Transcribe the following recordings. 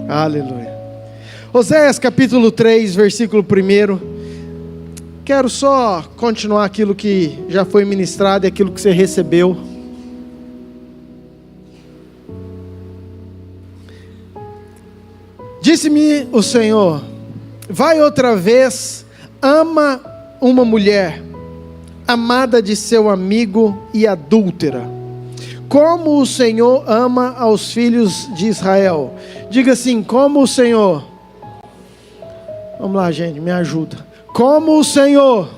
Aleluia. Oséias capítulo 3, versículo 1. Quero só continuar aquilo que já foi ministrado e aquilo que você recebeu. Disse-me o Senhor: vai outra vez, ama uma mulher, amada de seu amigo e adúltera, como o Senhor ama aos filhos de Israel. Diga assim: como o Senhor. Vamos lá, gente, me ajuda. Como o Senhor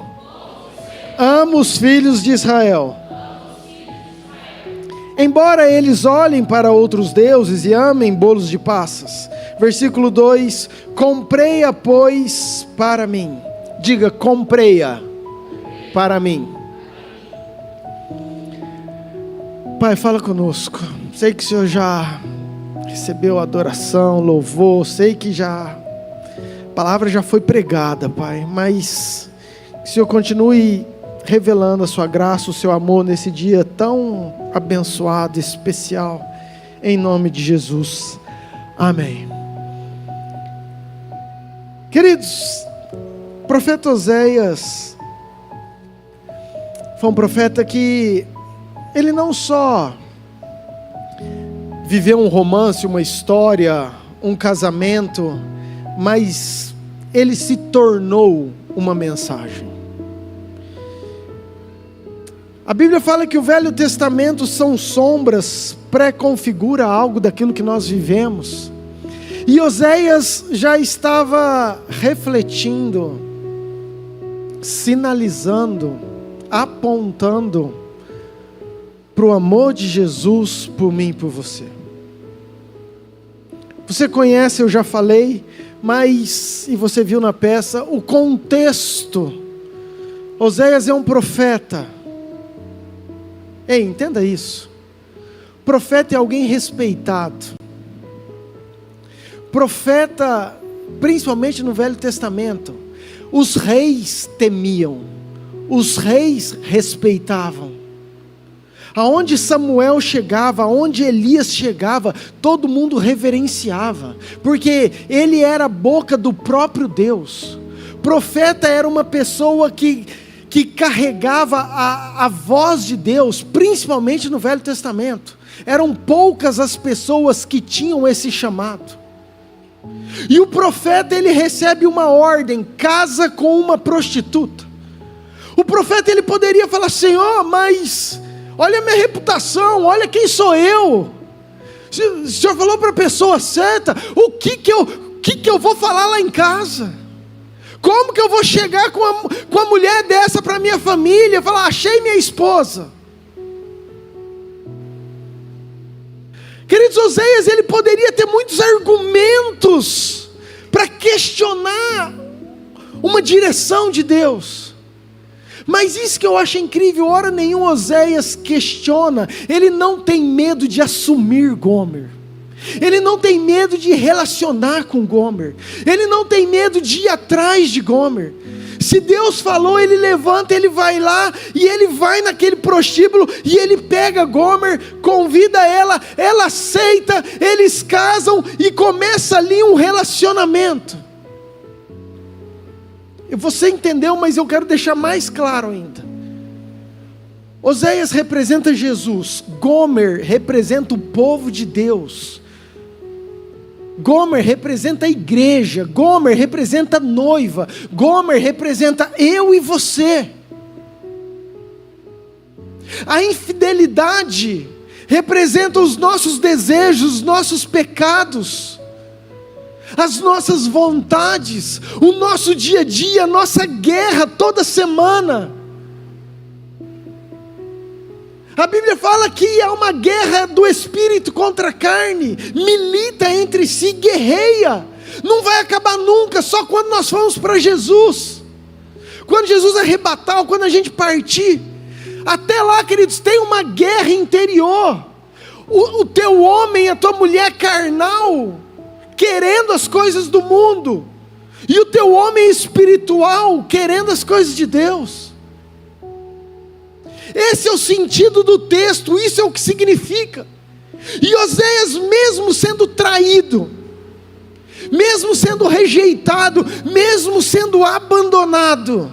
ama os filhos de Israel. Embora eles olhem para outros deuses e amem bolos de passas. Versículo 2: comprei-a, pois, para mim. Diga: comprei-a para mim. Pai, fala conosco. Sei que o Senhor já recebeu adoração, louvor. Sei que a palavra já foi pregada, Pai. Mas que o Senhor continue revelando a sua graça, o seu amor nesse dia tão abençoado, especial. Em nome de Jesus. Amém. Queridos, o profeta Oséias foi um profeta que ele não só viveu um romance, uma história, um casamento, mas ele se tornou uma mensagem. A Bíblia fala que o Velho Testamento são sombras, pré-configura algo daquilo que nós vivemos. E Oséias já estava refletindo, sinalizando, apontando para o amor de Jesus por mim e por você. Você conhece, eu já falei, mas, e você viu na peça, o contexto. Oséias é um profeta. Ei, entenda isso. Profeta é alguém respeitado. Profeta, principalmente no Velho Testamento, os reis temiam, os reis respeitavam. Aonde Samuel chegava, aonde Elias chegava, todo mundo reverenciava, porque ele era a boca do próprio Deus. Profeta era uma pessoa que carregava a voz de Deus, principalmente no Velho Testamento. Eram poucas as pessoas que tinham esse chamado. E o profeta, ele recebe uma ordem: casa com uma prostituta. O profeta, ele poderia falar: Senhor, mas olha a minha reputação, olha quem sou eu. O Senhor falou para a pessoa certa, o que que eu vou falar lá em casa? Como que eu vou chegar com a mulher dessa para minha família, falar: achei minha esposa? Queridos, Oséias, ele poderia ter muitos argumentos para questionar uma direção de Deus. Mas isso que eu acho incrível, hora nenhuma Oséias questiona. Ele não tem medo de assumir Gomer. Ele não tem medo de relacionar com Gomer. Ele não tem medo de ir atrás de Gomer. Se Deus falou, ele levanta, ele vai lá, e ele vai naquele prostíbulo, e ele pega Gomer, convida ela, ela aceita, eles casam, e começa ali um relacionamento. Você entendeu, mas eu quero deixar mais claro ainda. Oséias representa Jesus, Gomer representa o povo de Deus. Gomer representa a igreja, Gomer representa a noiva, Gomer representa eu e você. A infidelidade representa os nossos desejos, os nossos pecados, as nossas vontades, o nosso dia a dia, a nossa guerra toda semana. A Bíblia fala que há uma guerra do espírito contra a carne, milita entre si, guerreia, não vai acabar nunca, só quando nós formos para Jesus, quando Jesus arrebatar, ou quando a gente partir. Até lá, queridos, tem uma guerra interior, o teu homem, a tua mulher carnal, querendo as coisas do mundo, e o teu homem espiritual, querendo as coisas de Deus. Esse é o sentido do texto, isso é o que significa. E Oséias, mesmo sendo traído, mesmo sendo rejeitado, mesmo sendo abandonado.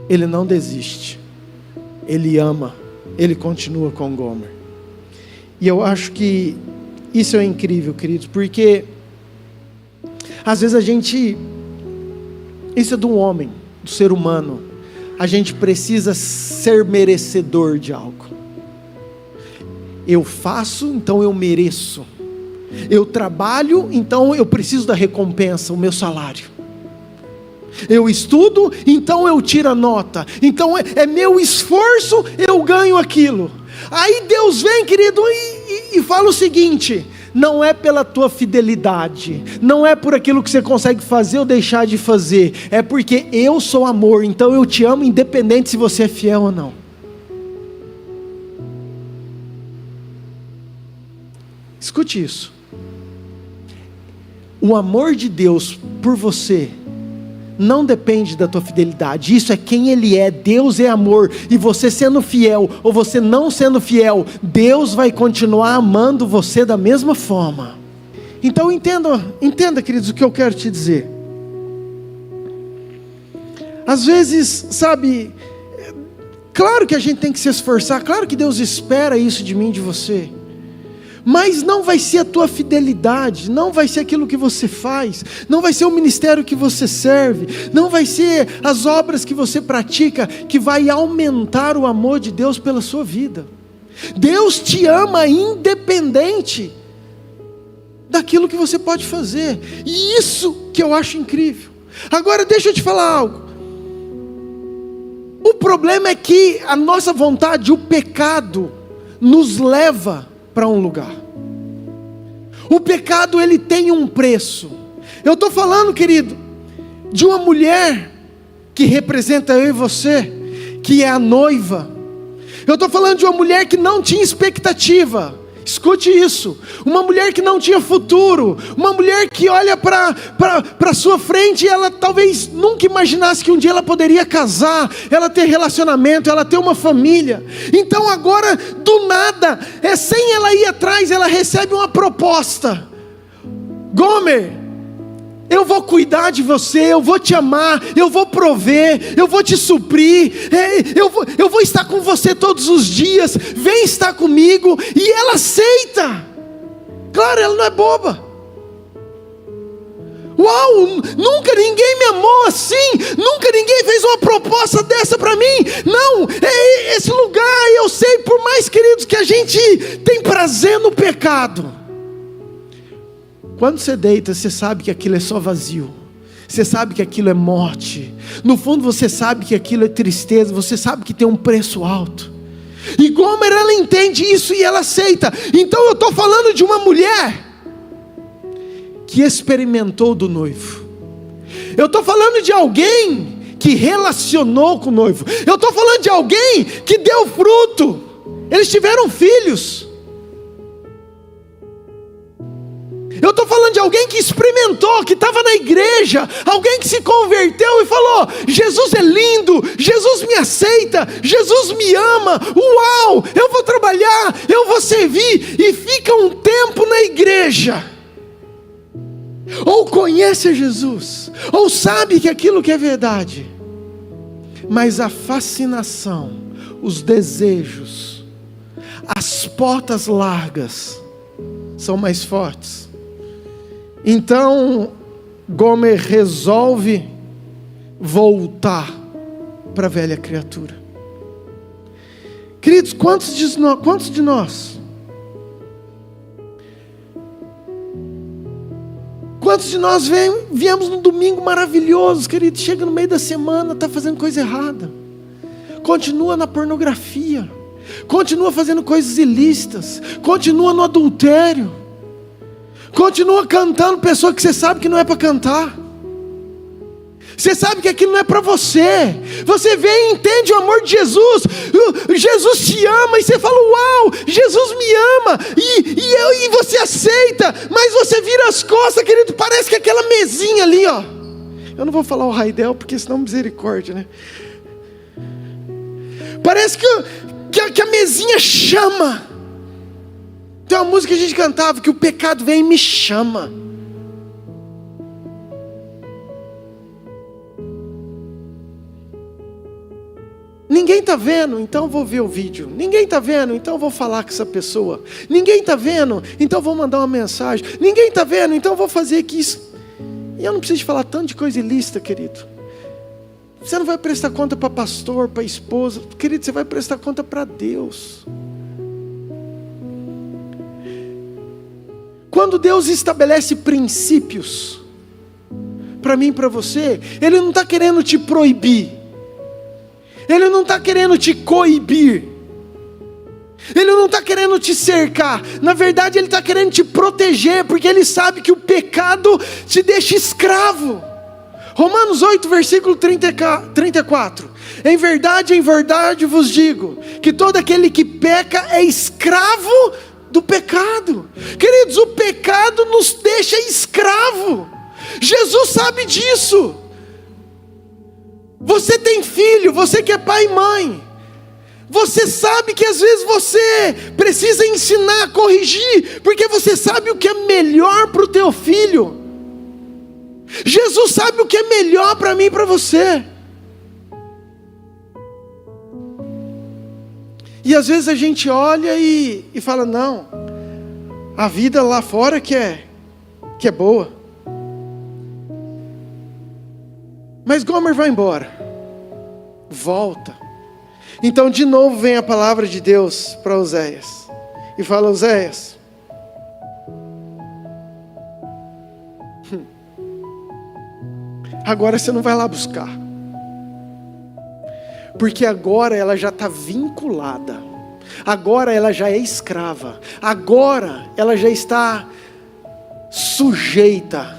Ele não desiste, ele ama, ele continua com Gomer. E eu acho que isso é incrível, queridos, porque às vezes isso é do homem, do ser humano, a gente precisa ser merecedor de algo. Eu faço, então eu mereço. Eu trabalho, então eu preciso da recompensa, o meu salário. Eu estudo, então eu tiro a nota. Então é meu esforço, eu ganho aquilo. Aí Deus vem, querido, e fala o seguinte: não é pela tua fidelidade, não é por aquilo que você consegue fazer ou deixar de fazer, é porque eu sou amor, então eu te amo independente se você é fiel ou não. Escute isso. O amor de Deus por você não depende da tua fidelidade. Isso é quem Ele é. Deus é amor, e você sendo fiel ou você não sendo fiel, Deus vai continuar amando você da mesma forma. Então entenda, queridos, o que eu quero te dizer. Às vezes, sabe, claro que a gente tem que se esforçar, claro que Deus espera isso de mim, de você, mas não vai ser a tua fidelidade, não vai ser aquilo que você faz, não vai ser o ministério que você serve, não vai ser as obras que você pratica que vai aumentar o amor de Deus pela sua vida. Deus te ama independente daquilo que você pode fazer, e isso que eu acho incrível. Agora deixa eu te falar algo. O problema é que a nossa vontade, o pecado, nos leva para um lugar. O pecado, ele tem um preço. Eu estou falando, querido, de uma mulher que representa eu e você, que é a noiva. Eu estou falando de uma mulher que não tinha expectativa. Escute isso, uma mulher que não tinha futuro, uma mulher que olha para a sua frente, e ela talvez nunca imaginasse que um dia ela poderia casar, ela ter relacionamento, ela ter uma família. Então agora, do nada, sem ela ir atrás, ela recebe uma proposta: Gomer, eu vou cuidar de você, eu vou te amar, eu vou prover, eu vou te suprir, eu vou estar com você todos os dias, vem estar comigo. E ela aceita. Claro, ela não é boba. Uau, nunca ninguém me amou assim, nunca ninguém fez uma proposta dessa para mim. Não, esse lugar, eu sei, por mais, queridos, que a gente tem prazer no pecado, quando você deita, você sabe que aquilo é só vazio, você sabe que aquilo é morte, no fundo você sabe que aquilo é tristeza, você sabe que tem um preço alto. E Gomer, ela entende isso e ela aceita. Então eu estou falando de uma mulher que experimentou do noivo, eu estou falando de alguém que relacionou com o noivo, eu estou falando de alguém que deu fruto, eles tiveram filhos. Eu estou falando de alguém que experimentou, que estava na igreja, alguém que se converteu e falou: Jesus é lindo, Jesus me aceita, Jesus me ama, uau, eu vou trabalhar, eu vou servir, e fica um tempo na igreja, ou conhece Jesus, ou sabe que aquilo que é verdade, mas a fascinação, os desejos, as portas largas são mais fortes. Então Gomer resolve voltar para a velha criatura. Queridos, quantos de nós viemos num domingo maravilhoso, querido, chega no meio da semana, está fazendo coisa errada, continua na pornografia, continua fazendo coisas ilícitas, continua no adultério, continua cantando pessoa que você sabe que não é para cantar, você sabe que aquilo não é para você. Você vem e entende o amor de Jesus, Jesus te ama, e você fala: uau, Jesus me ama, e você aceita, mas você vira as costas, querido, parece que aquela mesinha ali, ó, eu não vou falar o Raidel, porque senão misericórdia, né? Parece que que a mesinha chama. Tem uma música que a gente cantava, que o pecado vem e me chama. Ninguém está vendo, então vou ver o vídeo. Ninguém está vendo, então vou falar com essa pessoa. Ninguém está vendo, então vou mandar uma mensagem. Ninguém está vendo, então vou fazer aqui isso. E eu não preciso falar tanto de coisa ilícita, querido. Você não vai prestar conta para pastor, para esposa. Querido, você vai prestar conta para Deus. Quando Deus estabelece princípios para mim e para você, Ele não está querendo te proibir. Ele não está querendo te coibir. Ele não está querendo te cercar. Na verdade, Ele está querendo te proteger, porque Ele sabe que o pecado te deixa escravo. Romanos 8, versículo 34. Em verdade vos digo, que todo aquele que peca é escravo do pecado. Queridos, o pecado nos deixa escravo. Jesus sabe disso. Você tem filho, você que é pai e mãe, você sabe que às vezes você precisa ensinar, corrigir, porque você sabe o que é melhor para o teu filho. Jesus sabe o que é melhor para mim e para você. E às vezes a gente olha e fala, não, a vida lá fora que é boa. Mas Gomer vai embora, volta. Então de novo vem a palavra de Deus para Oséias, e fala, Oséias, agora você não vai lá buscar, porque agora ela já está vinculada, agora ela já é escrava, agora ela já está sujeita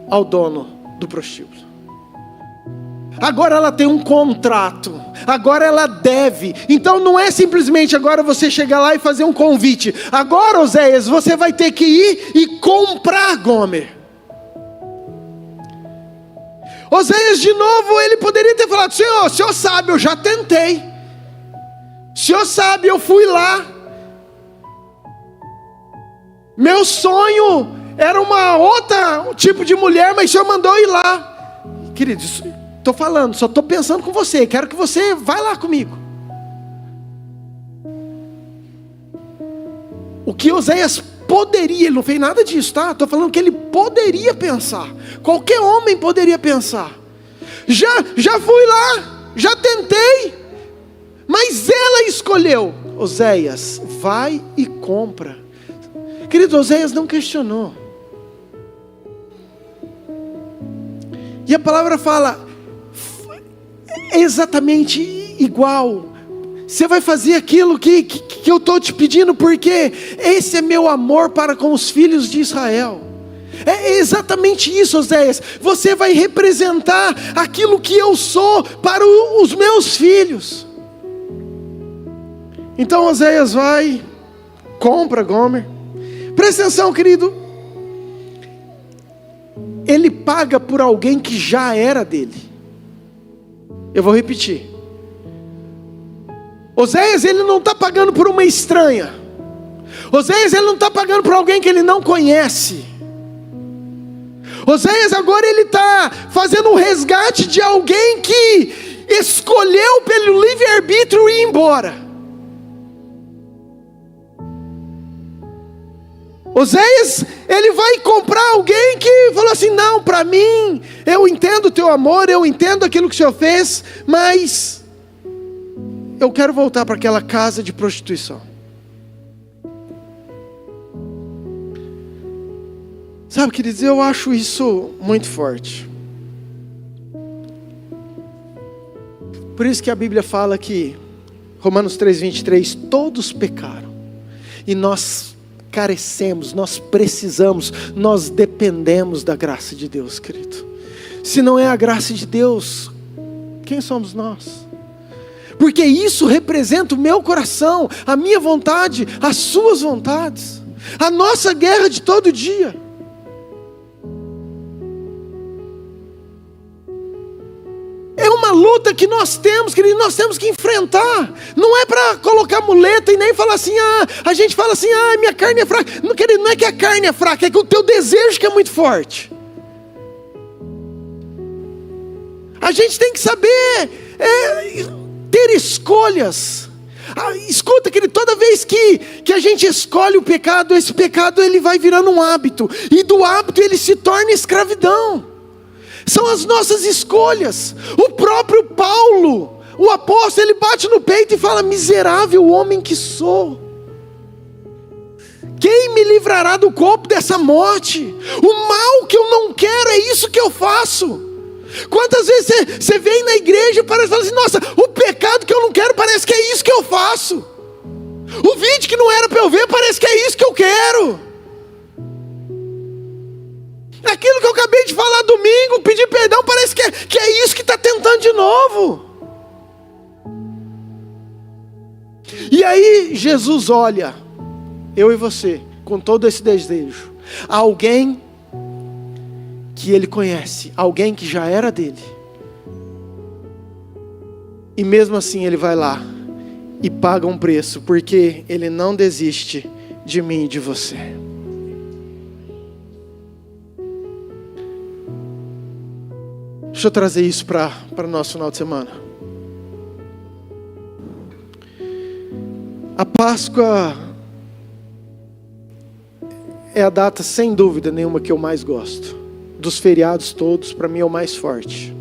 ao dono do prostíbulo. Agora ela tem um contrato, agora ela deve. Então não é simplesmente agora você chegar lá e fazer um convite. Agora, Oséias, você vai ter que ir e comprar Gomer. Oséias de novo, ele poderia ter falado, Senhor, o Senhor sabe, eu já tentei. O Senhor sabe, eu fui lá. Meu sonho era uma outra tipo de mulher, mas o Senhor mandou ir lá. Queridos, estou falando, só estou pensando com você, quero que você vá lá comigo. O que Oséias poderia, ele não fez nada disso, tá? Estou falando que ele poderia pensar, qualquer homem poderia pensar, já fui lá, já tentei, mas ela escolheu, Oséias, vai e compra. Querido, Oséias não questionou, e a palavra fala, é exatamente igual. Você vai fazer aquilo que eu estou te pedindo, porque esse é meu amor para com os filhos de Israel. É exatamente isso, Oséias. Você vai representar aquilo que eu sou para os meus filhos. Então Oséias vai, compra Gomer. Presta atenção, querido. Ele paga por alguém que já era dele. Eu vou repetir. Oséias, ele não está pagando por uma estranha. Oséias, ele não está pagando por alguém que ele não conhece. Oséias, agora ele está fazendo um resgate de alguém que escolheu pelo livre-arbítrio ir embora. Oséias, ele vai comprar alguém que falou assim, não, para mim, eu entendo o teu amor, eu entendo aquilo que o Senhor fez, mas eu quero voltar para aquela casa de prostituição. Sabe, queridos, eu acho isso muito forte. Por isso que a Bíblia fala que, Romanos 3:23, todos pecaram, e nós carecemos, nós precisamos, nós dependemos da graça de Deus, querido. Se não é a graça de Deus, quem somos nós? Porque isso representa o meu coração, a minha vontade, as suas vontades, a nossa guerra de todo dia. É uma luta que nós temos, querido, nós temos que enfrentar. Não é para colocar muleta e nem falar assim, a gente fala assim, minha carne é fraca. Não, querido, não é que a carne é fraca, é que o teu desejo que é muito forte. A gente tem que saber ter escolhas. Escuta, querido, toda vez que a gente escolhe o pecado, esse pecado ele vai virando um hábito. E do hábito ele se torna escravidão. São as nossas escolhas. O próprio Paulo, o apóstolo, ele bate no peito e fala: miserável homem que sou. Quem me livrará do corpo dessa morte? O mal que eu não quero, é isso que eu faço. Quantas vezes você vem na igreja e parece falar assim: nossa, o pecado que eu não quero, parece que é isso que eu faço. O vídeo que não era para eu ver, parece que é isso que eu quero. Aquilo que eu acabei de falar domingo, pedir perdão, parece que é isso que está tentando de novo. E aí Jesus olha eu e você com todo esse desejo, alguém que ele conhece, alguém que já era dele, e mesmo assim ele vai lá e paga um preço, porque ele não desiste de mim e de você. Deixa eu trazer isso para o nosso final de semana. A Páscoa é a data, sem dúvida nenhuma, que eu mais gosto. Dos feriados todos, para mim é o mais forte.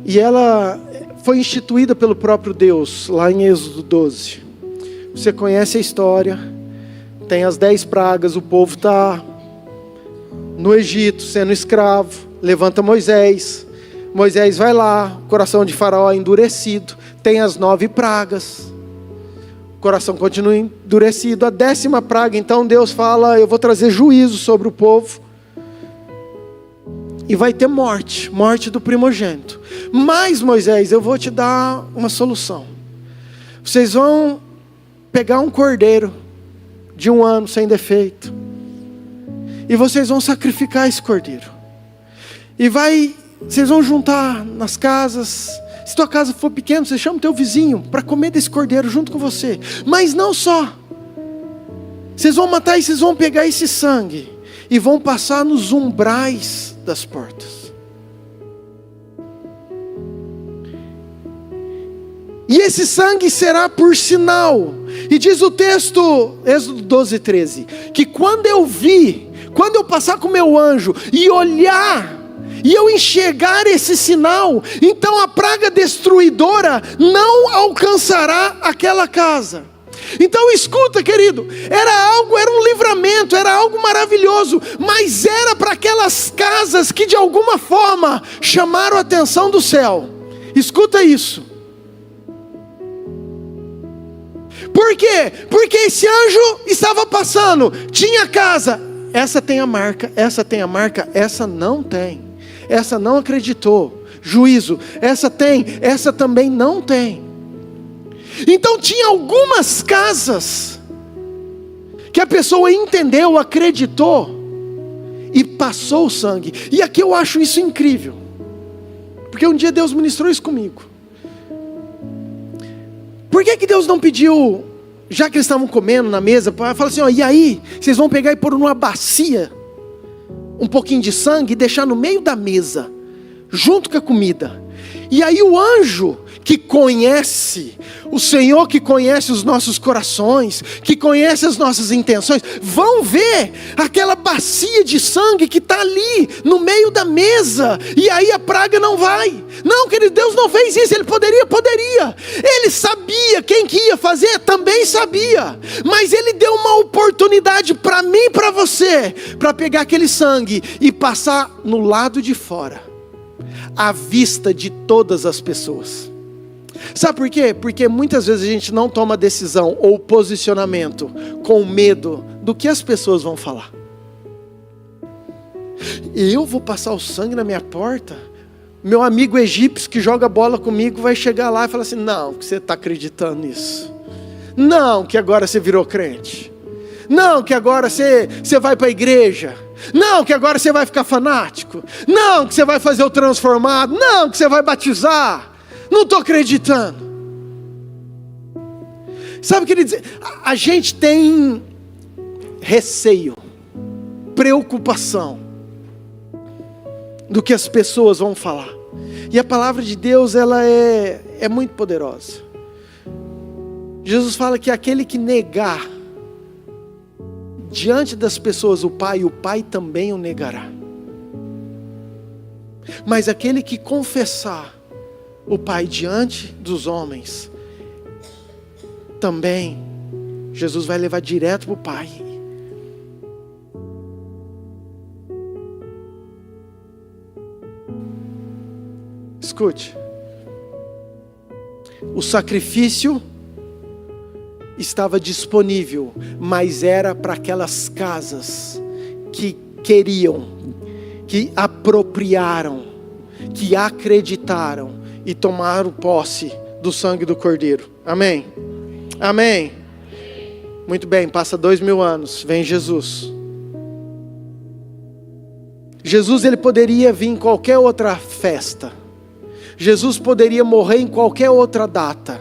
E ela foi instituída pelo próprio Deus, lá em Êxodo 12. Você conhece a história. Tem as 10 pragas, o povo está no Egito, sendo escravo. Levanta Moisés. Moisés vai lá, o coração de Faraó é endurecido. Tem as 9 pragas. O coração continua endurecido. A 10ª praga, então Deus fala: eu vou trazer juízo sobre o povo. E vai ter morte do primogênito. Mas Moisés, eu vou te dar uma solução. Vocês vão pegar um cordeiro de 1 ano sem defeito, e vocês vão sacrificar esse cordeiro. E vocês vão juntar nas casas. Se tua casa for pequena, você chama o teu vizinho para comer desse cordeiro junto com você. Mas não só. Vocês vão matar e vocês vão pegar esse sangue e vão passar nos umbrais das portas. E esse sangue será por sinal. E diz o texto, Êxodo 12:13, que quando eu passar com o meu anjo e olhar, e eu enxergar esse sinal, então a praga destruidora não alcançará aquela casa. Então escuta, querido, era um livramento, era algo maravilhoso, mas era para aquelas casas que de alguma forma chamaram a atenção do céu. Escuta isso. Por quê? Porque esse anjo estava passando, tinha casa, essa tem a marca, essa tem a marca, essa não tem. Essa não acreditou. Juízo, essa tem, essa também não tem. Então tinha algumas casas que a pessoa entendeu, acreditou e passou o sangue. E aqui eu acho isso incrível, porque um dia Deus ministrou isso comigo. Por que Deus não pediu, já que eles estavam comendo na mesa, fala assim: e aí, vocês vão pegar e pôr numa bacia um pouquinho de sangue e deixar no meio da mesa, junto com a comida. E aí o anjo que conhece, o Senhor que conhece os nossos corações, que conhece as nossas intenções, vão ver aquela bacia de sangue que está ali no meio da mesa, e aí a praga não vai. Não, querido, Deus não fez isso. Ele poderia. Ele sabia quem que ia fazer, também sabia, mas Ele deu uma oportunidade para mim e para você, para pegar aquele sangue e passar no lado de fora, à vista de todas as pessoas. Sabe por quê? Porque muitas vezes a gente não toma decisão ou posicionamento com medo do que as pessoas vão falar. Eu vou passar o sangue na minha porta? Meu amigo egípcio que joga bola comigo vai chegar lá e falar assim: não, que você está acreditando nisso. Não, que agora você virou crente. Não, que agora você vai para a igreja. Não, que agora você vai ficar fanático. Não, que você vai fazer o transformado. Não, que você vai batizar. Não estou acreditando. Sabe o que ele diz? A gente tem receio, preocupação do que as pessoas vão falar. E a palavra de Deus, ela é muito poderosa. Jesus fala que aquele que negar diante das pessoas o Pai também o negará. Mas aquele que confessar o Pai diante dos homens, também Jesus vai levar direto para o Pai. Escute, o sacrifício estava disponível, mas era para aquelas casas que queriam, que apropriaram, que acreditaram e tomaram posse do sangue do Cordeiro. Amém? Amém? Muito bem, passa 2000 anos, vem Jesus. Jesus, ele poderia vir em qualquer outra festa. Jesus poderia morrer em qualquer outra data.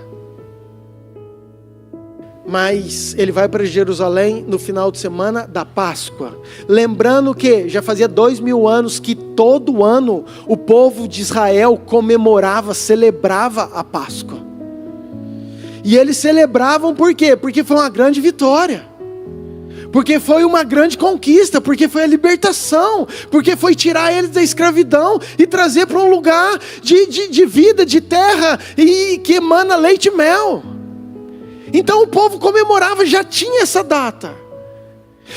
Mas ele vai para Jerusalém no final de semana da Páscoa. Lembrando que já fazia 2000 anos que todo ano o povo de Israel comemorava, celebrava a Páscoa. E eles celebravam por quê? Porque foi uma grande vitória. Porque foi uma grande conquista, porque foi a libertação, porque foi tirar eles da escravidão e trazer para um lugar de vida, de terra, e que emana leite e mel. Então o povo comemorava, já tinha essa data.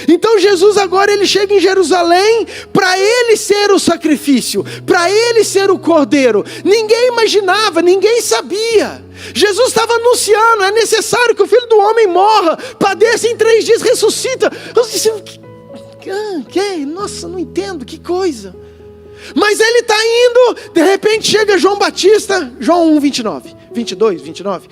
Então Jesus agora ele chega em Jerusalém para ele ser o sacrifício, para ele ser o cordeiro. Ninguém imaginava, ninguém sabia. Jesus estava anunciando, é necessário que o Filho do Homem morra, padeça em 3 dias, ressuscita. Eu disse, nossa, não entendo, que coisa. Mas ele está indo, de repente chega João Batista, João 1, 22, 29.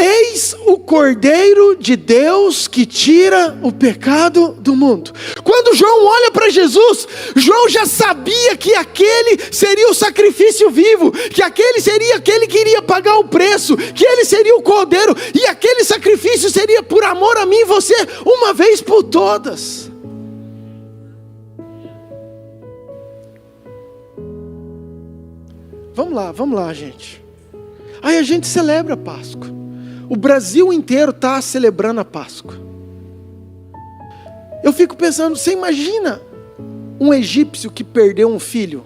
Eis o Cordeiro de Deus que tira o pecado do mundo. Quando João olha para Jesus, João já sabia que aquele seria o sacrifício vivo, que aquele seria aquele que iria pagar o preço, que ele seria o Cordeiro, e aquele sacrifício seria por amor a mim e você, uma vez por todas. Vamos lá, gente. Aí a gente celebra a Páscoa. O Brasil inteiro está celebrando a Páscoa. Eu fico pensando, você imagina um egípcio que perdeu um filho,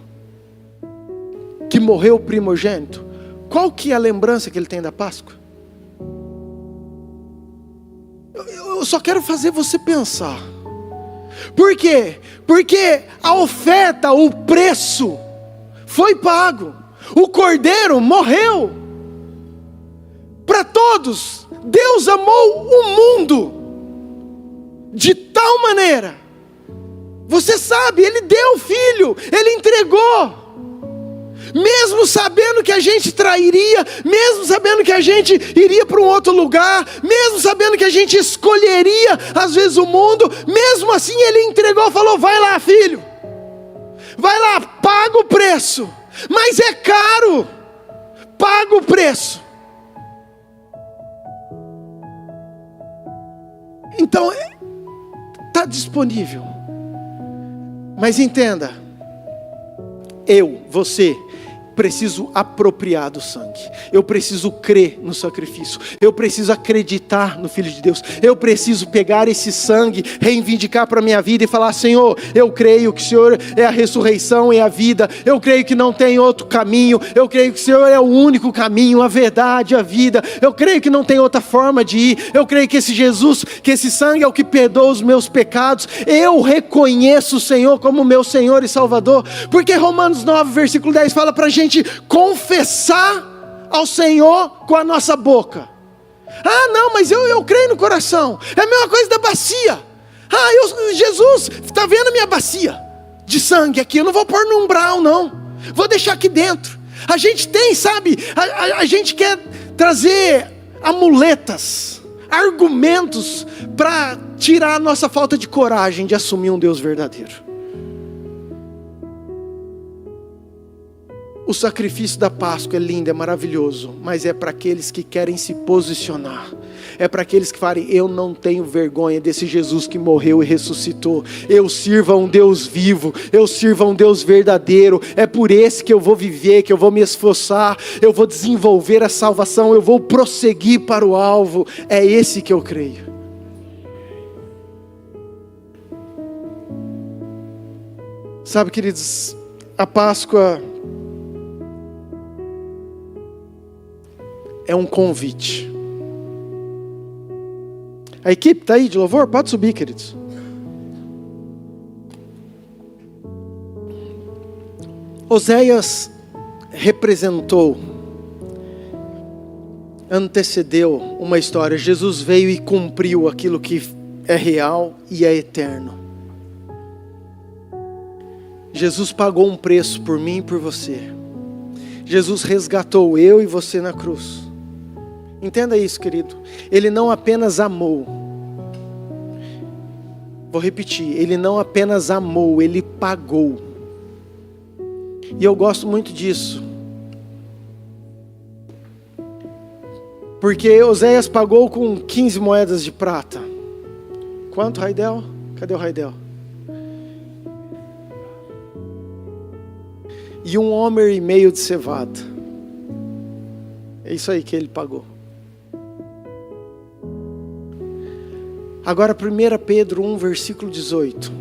que morreu primogênito? Qual que é a lembrança que ele tem da Páscoa? Eu só quero fazer você pensar. Por quê? Porque a oferta, o preço foi pago. O cordeiro morreu. Para todos, Deus amou o mundo de tal maneira. Você sabe, Ele deu o Filho, Ele entregou. Mesmo sabendo que a gente trairia, mesmo sabendo que a gente iria para um outro lugar, mesmo sabendo que a gente escolheria às vezes o mundo, mesmo assim Ele entregou, falou, vai lá filho, vai lá, paga o preço, mas é caro, paga o preço. Então, está disponível. Mas entenda, você, preciso apropriar do sangue. Eu preciso crer no sacrifício. Eu preciso acreditar no Filho de Deus. Eu preciso pegar esse sangue, reivindicar para a minha vida e falar, Senhor, eu creio que o Senhor é a ressurreição e a vida. Eu creio que não tem outro caminho. Eu creio que o Senhor é o único caminho, a verdade, a vida. Eu creio que não tem outra forma de ir. Eu creio que esse Jesus, que esse sangue é o que perdoa os meus pecados. Eu reconheço o Senhor como meu Senhor e Salvador. Porque Romanos 9, versículo 10 fala para a gente confessar ao Senhor com a nossa boca. Ah não, mas eu creio no coração. É a mesma coisa da bacia. Jesus, está vendo a minha bacia de sangue aqui? Eu não vou pôr no umbral não, vou deixar aqui dentro. A gente tem, sabe, a gente quer trazer amuletas, argumentos para tirar a nossa falta de coragem de assumir um Deus verdadeiro. O sacrifício da Páscoa é lindo, é maravilhoso, mas é para aqueles que querem se posicionar. É para aqueles que falam: eu não tenho vergonha desse Jesus que morreu e ressuscitou. Eu sirvo a um Deus vivo, eu sirvo a um Deus verdadeiro. É por esse que eu vou viver, que eu vou me esforçar, eu vou desenvolver a salvação, eu vou prosseguir para o alvo. É esse que eu creio. Sabe, queridos, a Páscoa é um convite. A equipe está aí de louvor? Pode subir, queridos. Oséias representou, antecedeu uma história. Jesus veio e cumpriu aquilo que é real e é eterno. Jesus pagou um preço por mim e por você. Jesus resgatou eu e você na cruz. Entenda isso, querido. Ele não apenas amou. Vou repetir. Ele não apenas amou, ele pagou. E eu gosto muito disso. Porque Oséias pagou com 15 moedas de prata. Quanto, Raidel? Cadê o Raidel? E 1,5 homem de cevada. É isso aí que ele pagou. Agora 1 Pedro 1, versículo 18.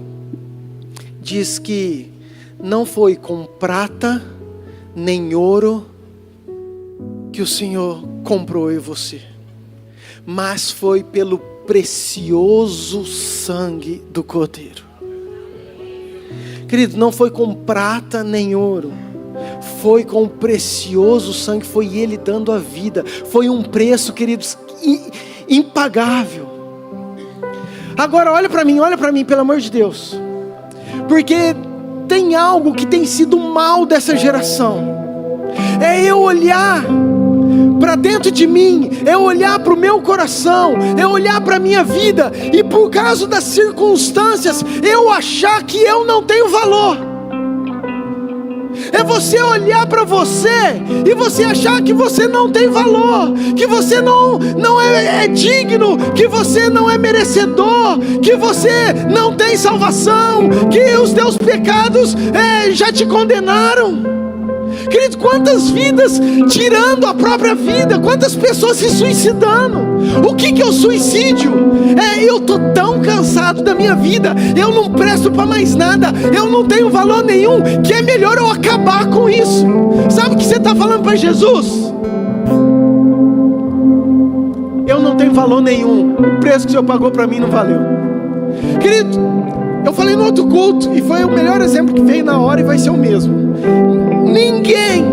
Diz que não foi com prata nem ouro que o Senhor comprou eu e você, mas foi pelo precioso sangue do Cordeiro. Querido, não foi com prata nem ouro, foi com o precioso sangue, foi Ele dando a vida, foi um preço, queridos, impagável. Agora olha para mim, pelo amor de Deus, porque tem algo que tem sido mal dessa geração, é eu olhar para dentro de mim, é olhar para o meu coração, é olhar para a minha vida, e por causa das circunstâncias, eu achar que eu não tenho valor. É você olhar para você e você achar que você não tem valor, que você não é digno, que você não é merecedor, que você não tem salvação, que os teus pecados já te condenaram. Querido, quantas vidas tirando a própria vida, quantas pessoas se suicidando. O que é o suicídio? Eu estou tão cansado da minha vida, eu não presto para mais nada, eu não tenho valor nenhum, que é melhor eu acabar com isso. Sabe o que você está falando para Jesus? Eu não tenho valor nenhum, o preço que o Senhor pagou para mim não valeu. Querido, eu falei no outro culto, e foi o melhor exemplo que veio na hora e vai ser o mesmo. Ninguém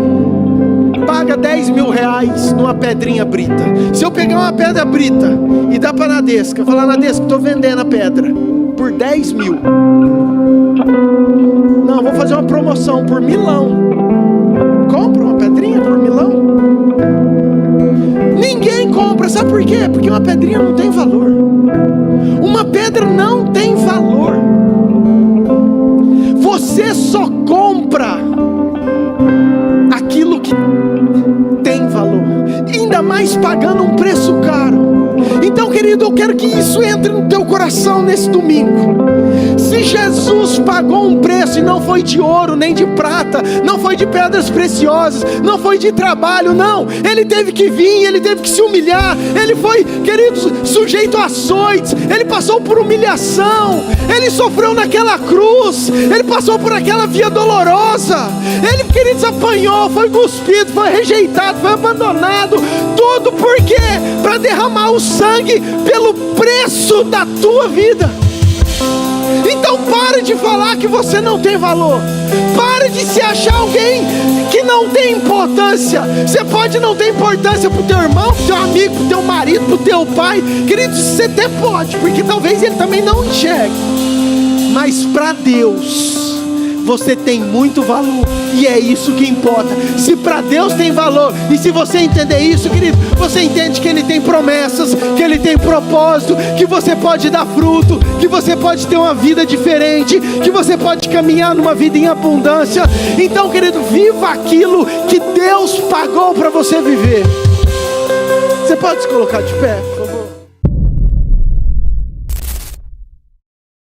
paga 10 mil reais numa pedrinha brita. Se eu pegar uma pedra brita e dar para a Nadesca, falar: Nadesca, estou vendendo a pedra por 10 mil. Não, vou fazer uma promoção por milão. Compra uma pedrinha por milão? Ninguém compra, sabe por quê? Porque uma pedrinha não tem valor. Uma pedra não tem valor. Você só compra aquilo que tem valor, ainda mais pagando um preço caro. Então, querido, eu quero que isso entre no teu coração nesse domingo. Se Jesus pagou um preço, e não foi de ouro, nem de prata, não foi de pedras preciosas, não foi de trabalho, não. Ele teve que vir, ele teve que se humilhar, ele foi, queridos, sujeito a açoites, ele passou por humilhação, ele sofreu naquela cruz, ele passou por aquela via dolorosa, ele, queridos, apanhou, foi cuspido, foi rejeitado, foi abandonado, tudo por quê? Para derramar o sangue pelo preço da tua vida. Então pare de falar que você não tem valor. Pare de se achar alguém que não tem importância. Você pode não ter importância para o teu irmão, para o teu amigo, para o teu marido, para o teu pai. Querido, você até pode, porque talvez ele também não enxergue. Mas para Deus, você tem muito valor, e é isso que importa. Se para Deus tem valor, e se você entender isso, querido, você entende que Ele tem promessas, que Ele tem propósito, que você pode dar fruto, que você pode ter uma vida diferente, que você pode caminhar numa vida em abundância. Então, querido, viva aquilo que Deus pagou para você viver. Você pode se colocar de pé, por favor?